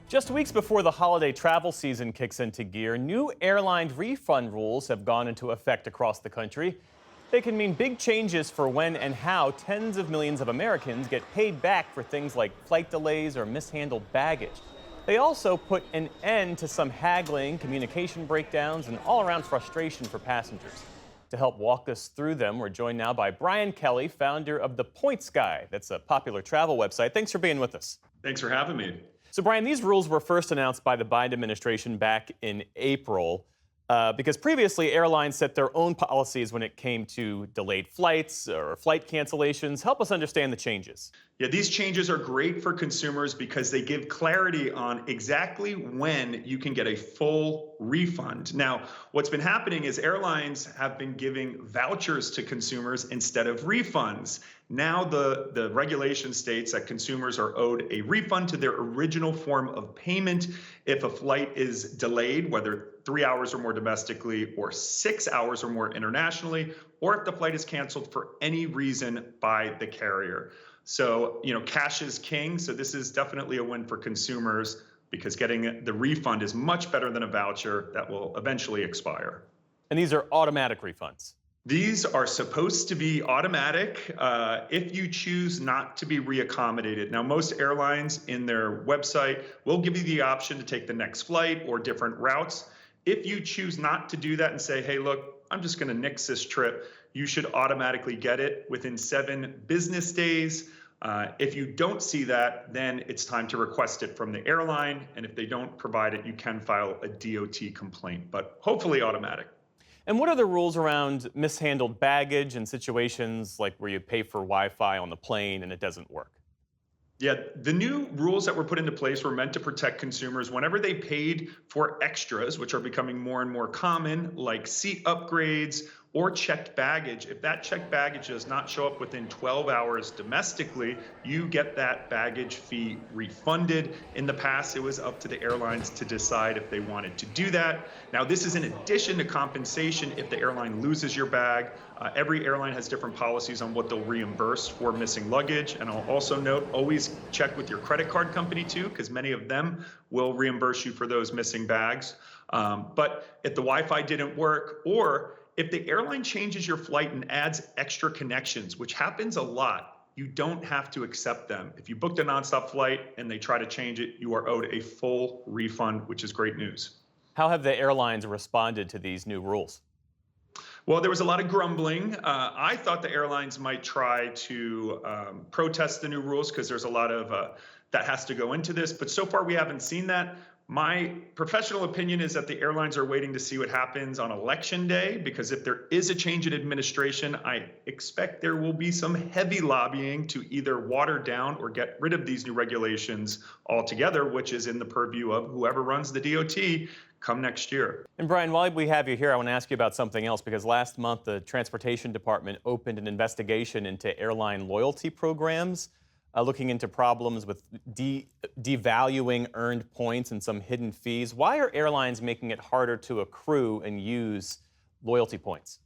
Just weeks before the holiday travel season kicks into gear, new airline refund rules have gone into effect across the country. They can mean big changes for when and how tens of millions of Americans get paid back for things like flight delays or mishandled baggage. They also put an end to some haggling, communication breakdowns, and all-around frustration for passengers. To help walk us through them, we're joined now by Brian Kelly, founder of The Points Guy. That's a popular travel website. Thanks for being with us. Thanks for having me. So, Brian, these rules were first announced by the Biden administration back in April because previously airlines set their own policies when it came to delayed flights or flight cancellations. Help us understand the changes. Yeah, these changes are great for consumers because they give clarity on exactly when you can get a full refund. Now, what's been happening is airlines have been giving vouchers to consumers instead of refunds. Now the regulation states that consumers are owed a refund to their original form of payment if a flight is delayed, whether 3 hours or more domestically or 6 hours or more internationally, or if the flight is canceled for any reason by the carrier. So, cash is king. So this is definitely a win for consumers because getting the refund is much better than a voucher that will eventually expire. And these are automatic refunds. These are supposed to be automatic if you choose not to be reaccommodated. Now, most airlines in their website will give you the option to take the next flight or different routes. If you choose not to do that and say, hey, look, I'm just going to nix this trip, you should automatically get it within 7 business days. If you don't see that, then it's time to request it from the airline. And if they don't provide it, you can file a DOT complaint, but hopefully automatic. And what are the rules around mishandled baggage and situations like where you pay for Wi-Fi on the plane and it doesn't work? Yeah, the new rules that were put into place were meant to protect consumers whenever they paid for extras, which are becoming more and more common, like seat upgrades or checked baggage. If that checked baggage does not show up within 12 hours domestically, you get that baggage fee refunded. In the past, it was up to the airlines to decide if they wanted to do that. Now, this is in addition to compensation if the airline loses your bag. Every airline has different policies on what they'll reimburse for missing luggage. And I'll also note, always check with your credit card company too, because many of them will reimburse you for those missing bags. But if the Wi-Fi didn't work, or if the airline changes your flight and adds extra connections, which happens a lot, you don't have to accept them. If you booked a nonstop flight and they try to change it, you are owed a full refund, which is great news. How have the airlines responded to these new rules? Well, there was a lot of grumbling. I thought the airlines might try to protest the new rules because there's a lot of that has to go into this. But so far, we haven't seen that. My professional opinion is that the airlines are waiting to see what happens on Election Day, because if there is a change in administration, I expect there will be some heavy lobbying to either water down or get rid of these new regulations altogether, which is in the purview of whoever runs the DOT come next year. And Brian, while we have you here, I want to ask you about something else, because last month the Transportation Department opened an investigation into airline loyalty programs, looking into problems with devaluing earned points and some hidden fees. Why are airlines making it harder to accrue and use loyalty points?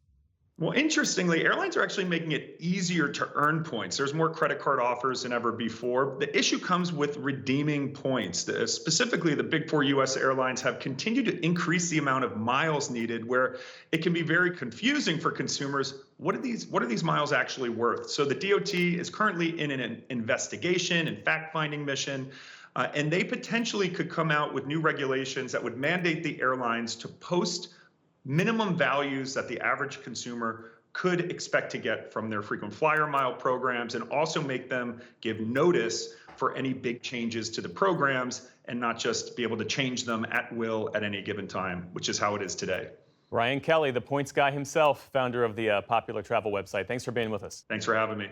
Well, interestingly, airlines are actually making it easier to earn points. There's more credit card offers than ever before. The issue comes with redeeming points. Specifically, the big 4 U.S. airlines have continued to increase the amount of miles needed, where it can be very confusing for consumers. What are these miles actually worth? So the DOT is currently in an investigation and fact-finding mission, and they potentially could come out with new regulations that would mandate the airlines to post minimum values that the average consumer could expect to get from their frequent flyer mile programs, and also make them give notice for any big changes to the programs and not just be able to change them at will at any given time, which is how it is today. Brian Kelly, the Points Guy himself, founder of the popular travel website. Thanks for being with us. Thanks for having me.